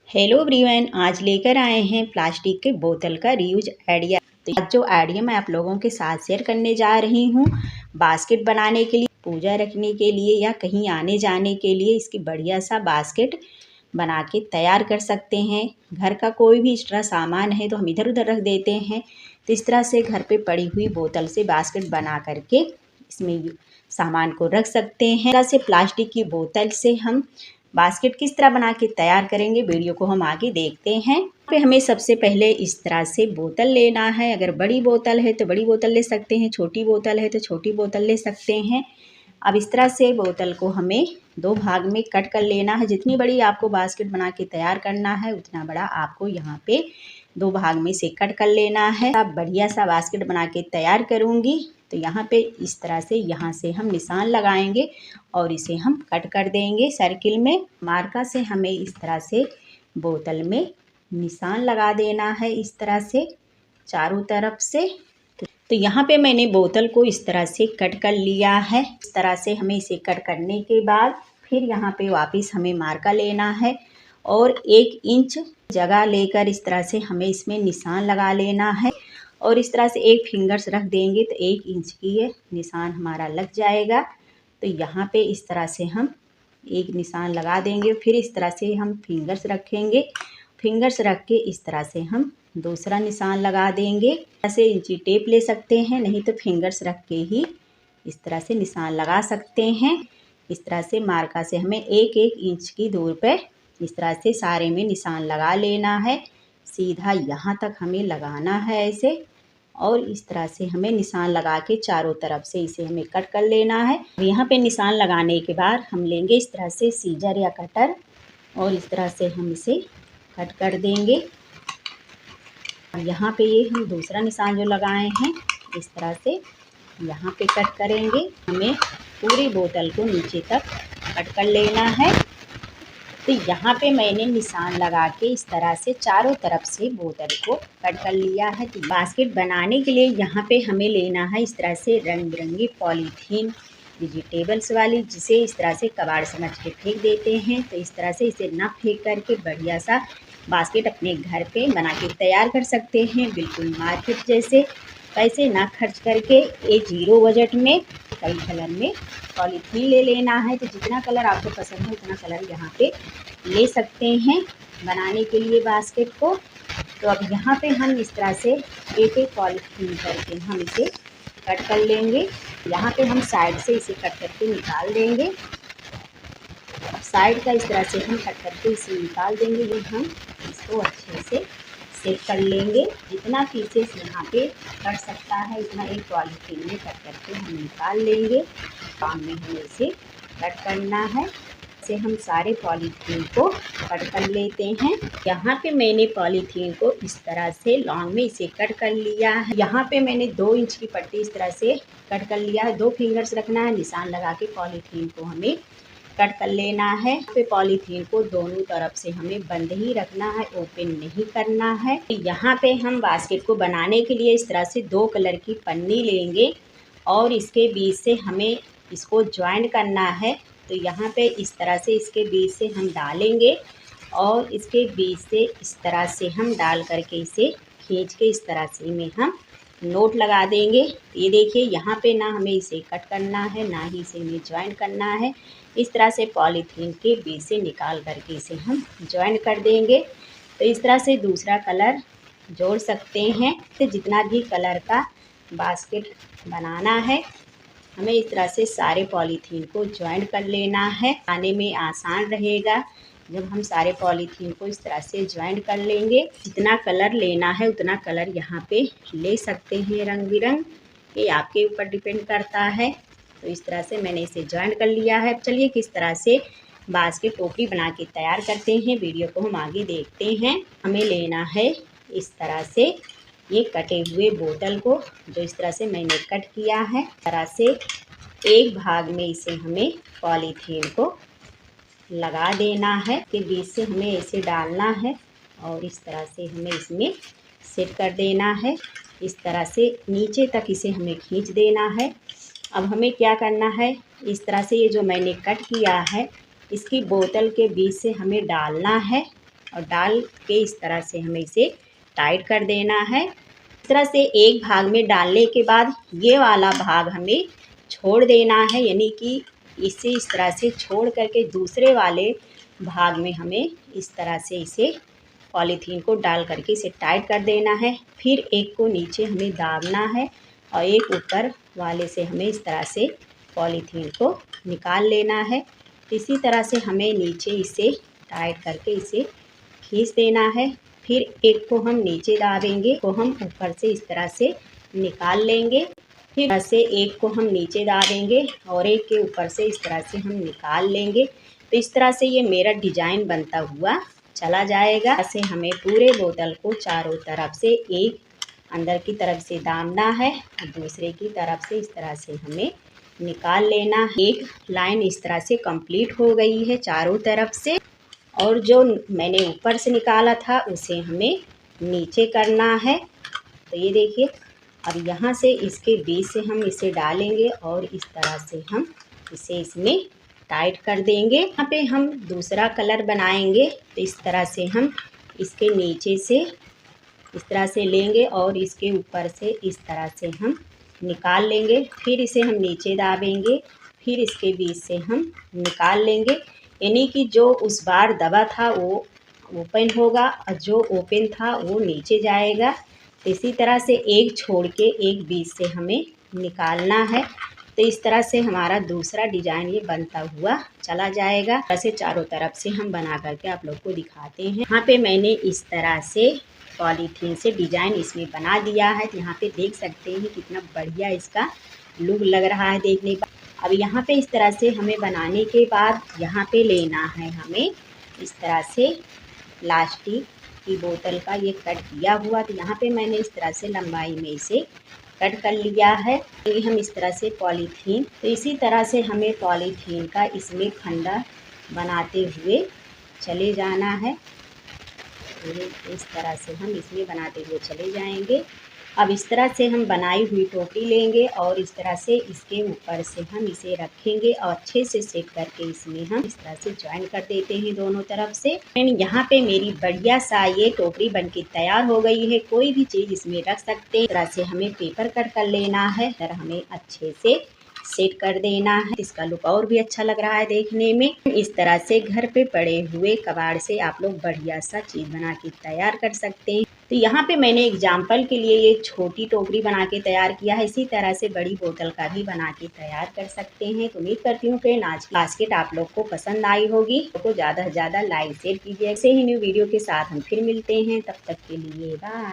Hello everyone, आज लेकर आए हैं प्लास्टिक के बोतल का रीयूज आइडिया। तो आज जो आइडिया मैं आप लोगों के साथ शेयर करने जा रही हूँ, बास्केट बनाने के लिए, पूजा रखने के लिए या कहीं आने जाने के लिए इसकी बढ़िया सा बास्केट बना के तैयार कर सकते हैं। घर का कोई भी एक्स्ट्रा सामान है तो हम इधर उधर रख देते हैं, तो इस तरह से घर पे पड़ी हुई बोतल से बास्केट बना करके इसमें सामान को रख सकते हैं। इस तरह से प्लास्टिक की बोतल से हम बास्केट किस तरह बना के तैयार करेंगे, वीडियो को हम आगे देखते हैं। पे हमें सबसे पहले इस तरह से बोतल लेना है। अगर बड़ी बोतल है तो बड़ी बोतल ले सकते हैं, छोटी बोतल है तो छोटी बोतल ले सकते हैं। अब इस तरह से बोतल को हमें दो भाग में कट कर लेना है। जितनी बड़ी आपको बास्केट बना के तैयार करना है उतना बड़ा आपको यहाँ पे दो भाग में से कट कर लेना है। अब बढ़िया सा बास्केट बना के तैयार करूँगी तो यहाँ पे इस तरह से यहाँ से हम निशान लगाएंगे और इसे हम कट कर देंगे सर्किल में। मार्का से हमें इस तरह से बोतल में निशान लगा देना है, इस तरह से चारों तरफ से। तो यहाँ पे मैंने बोतल को इस तरह से कट कर लिया है। इस तरह से हमें इसे कट करने के बाद फिर यहाँ पे वापस हमें मार्का लेना है और 1 इंच जगह लेकर इस तरह से हमें इसमें निशान लगा लेना है और इस तरह से एक फिंगर्स रख देंगे तो 1 इंच की ये निशान हमारा लग जाएगा। तो यहाँ पे इस तरह से हम एक निशान लगा देंगे, फिर इस तरह से हम फिंगर्स रखेंगे। फिंगर्स रख के इस तरह से हम दूसरा निशान लगा देंगे। ऐसे इंची टेप ले सकते हैं, नहीं तो फिंगर्स रख के ही इस तरह से निशान लगा सकते हैं। इस तरह से मार्का से हमें 1-1 इंच की दूर पे इस तरह से सारे में निशान लगा लेना है। सीधा यहाँ तक हमें लगाना है ऐसे, और इस तरह से हमें निशान लगा के चारों तरफ से इसे हमें कट कर लेना है। यहाँ पे निशान लगाने के बाद हम लेंगे इस तरह से सीजर या कटर और इस तरह से हम इसे कट कर देंगे। यहाँ पे ये हम दूसरा निशान जो लगाए हैं इस तरह से यहाँ पे कट करेंगे। हमें पूरी बोतल को नीचे तक कट कर लेना है। तो यहाँ पे मैंने निशान लगा के इस तरह से चारों तरफ से बोतल को कट कर लिया है। तो बास्केट बनाने के लिए यहाँ पे हमें लेना है इस तरह से रंग बिरंगी पॉलीथीन वेजिटेबल्स वाली, जिसे इस तरह से कबाड़ समझ के फेंक देते हैं। तो इस तरह से इसे ना फेंक करके बढ़िया सा बास्केट अपने घर पे बना के तैयार कर सकते हैं, बिल्कुल मार्केट जैसे। पैसे ना खर्च करके ये 0 बजट में कई कलर में पॉलीथीन ले लेना है। तो जितना कलर आपको पसंद है उतना कलर यहाँ पे ले सकते हैं बनाने के लिए बास्केट को। तो अब यहाँ पे हम इस तरह से एक पॉलीथीन करके हम इसे कट कर लेंगे। यहाँ पे हम साइड से इसे कट करके निकाल देंगे। साइड का इस तरह से हम कट करके इसे निकाल देंगे। ये हम इसको अच्छे से सेट कर लेंगे। जितना पीसेस यहाँ पे कट सकता है इतना एक पॉलीथीन में कट करके हम निकाल लेंगे। काम में हमें इसे कट करना है। से हम सारे पॉलीथीन को कट कर लेते हैं। यहाँ पे मैंने पॉलीथीन को इस तरह से लॉन्ग में इसे कट कर लिया है। यहाँ पे मैंने 2 इंच की पट्टी इस तरह से कट कर लिया है। 2 फिंगर्स रखना है, निशान लगा के पॉलीथीन को हमें कट कर लेना है। फिर पॉलीथीन को दोनों तरफ से हमें बंद ही रखना है, ओपन नहीं करना है। यहाँ पे हम बास्केट को बनाने के लिए इस तरह से 2 कलर की पन्नी लेंगे और इसके बीच से हमें इसको ज्वाइंट करना है। तो यहाँ पे इस तरह से इसके बीच से हम डालेंगे और इसके बीच से इस तरह से हम डाल करके इसे खींच के इस तरह से में हम नोट लगा देंगे। ये देखिए, यहाँ पे ना हमें इसे कट करना है ना ही इसे हमें ज्वाइंट करना है। इस तरह से पॉलीथीन के बीच से निकाल करके इसे हम ज्वाइंट कर देंगे। तो इस तरह से दूसरा कलर जोड़ सकते हैं। तो जितना भी कलर का बास्केट बनाना है हमें इस तरह से सारे पॉलीथीन को ज्वाइंट कर लेना है। आने में आसान रहेगा जब हम सारे पॉलीथीन को इस तरह से ज्वाइंट कर लेंगे। जितना कलर लेना है उतना कलर यहाँ पे ले सकते हैं, रंग बिरंग, ये आपके ऊपर डिपेंड करता है। तो इस तरह से मैंने इसे ज्वाइंट कर लिया है। चलिए किस तरह से बास्केट टोकरी बना के तैयार करते हैं, वीडियो को हम आगे देखते हैं। हमें लेना है इस तरह से ये कटे हुए बोतल को, जो इस तरह से मैंने कट किया है। इस तरह से एक भाग में इसे हमें पॉलीथीन को लगा देना है, के बीच से हमें ऐसे डालना है और इस तरह से हमें इसमें सेट कर देना है। इस तरह से नीचे तक इसे हमें खींच देना है। अब हमें क्या करना है, इस तरह से ये जो मैंने कट किया है इसकी बोतल के बीच से हमें डालना है और डाल के इस तरह से हमें इसे टाइट कर देना है। इस तरह से एक भाग में डालने के बाद ये वाला भाग हमें छोड़ देना है, यानी कि इसे इस तरह से छोड़ करके दूसरे वाले भाग में हमें इस तरह से इसे पॉलीथीन को डाल करके इसे टाइट कर देना है। फिर एक को नीचे हमें दाबना है और एक ऊपर वाले से हमें इस तरह से पॉलीथीन को निकाल लेना है। इसी तरह से हमें नीचे इसे टाइट करके इसे खींच देना है। फिर एक को हम नीचे दाबेंगे, को हम ऊपर से इस तरह से निकाल लेंगे। फिर ऐसे एक को हम नीचे दाबेंगे और एक के ऊपर से इस तरह से हम निकाल लेंगे। तो इस तरह से ये मेरा डिजाइन बनता हुआ चला जाएगा। ऐसे हमें पूरे बोतल को चारों तरफ से एक अंदर की तरफ से दाबना है और दूसरे की तरफ से इस तरह से हमें निकाल लेना है। एक लाइन इस तरह से कंप्लीट हो गई है चारों तरफ से, और जो मैंने ऊपर से निकाला था उसे हमें नीचे करना है। तो ये देखिए, अब यहाँ से इसके बीच से हम इसे डालेंगे और इस तरह से हम इसे इसमें टाइट कर देंगे। यहाँ पे हम दूसरा कलर बनाएंगे, तो इस तरह से हम इसके नीचे से इस तरह से लेंगे और इसके ऊपर से इस तरह से हम निकाल लेंगे। फिर इसे हम नीचे दाबेंगे, फिर इसके बीच से हम निकाल लेंगे, यानी कि जो उस बार दबा था वो ओपन होगा और जो ओपन था वो नीचे जाएगा। इसी तरह से एक छोड़ के एक बीच से हमें निकालना है। तो इस तरह से हमारा दूसरा डिजाइन ये बनता हुआ चला जाएगा। ऐसे चारों तरफ से हम बना करके आप लोग को दिखाते हैं। यहाँ पे मैंने इस तरह से पॉलीथीन से डिजाइन इसमें बना दिया है। तो यहाँ पे देख सकते हैं कितना बढ़िया इसका लुक लग रहा है देखने का। अब यहाँ पे इस तरह से हमें बनाने के बाद यहाँ पे लेना है हमें इस तरह से प्लास्टिक की बोतल का ये कट किया हुआ। तो यहाँ पे मैंने इस तरह से लंबाई में इसे कट कर लिया है। ये हम इस तरह से पॉलीथीन, तो इसी तरह से हमें पॉलीथीन का इसमें फंदा बनाते हुए चले जाना है। इस तरह से हम इसमें बनाते हुए चले जाएंगे। अब इस तरह से हम बनाई हुई टोकरी लेंगे और इस तरह से इसके ऊपर से हम इसे रखेंगे और अच्छे से सेट करके इसमें हम इस तरह से ज्वाइन कर देते हैं दोनों तरफ से। यहाँ पे मेरी बढ़िया सा ये टोकरी बनके तैयार हो गई है। कोई भी चीज़ इसमें रख सकते हैं। इस तरह से हमें पेपर कट कर लेना है, फिर हमें अच्छे से सेट कर देना है। इसका लुक और भी अच्छा लग रहा है देखने में। इस तरह से घर पे पड़े हुए कबाड़ से आप लोग बढ़िया सा चीज़ बना के तैयार कर सकते हैं। तो यहाँ पे मैंने एग्जाम्पल के लिए ये छोटी टोकरी बना के तैयार किया है। इसी तरह से बड़ी बोतल का भी बना के तैयार कर सकते हैं। तो उम्मीद करती हूँ फ्रेंड आज की बास्केट आप लोग को पसंद आई होगी। तो ज़्यादा से ज़्यादा लाइक शेयर कीजिए। ऐसे ही न्यू वीडियो के साथ हम फिर मिलते हैं, तब तक के लिए बाय।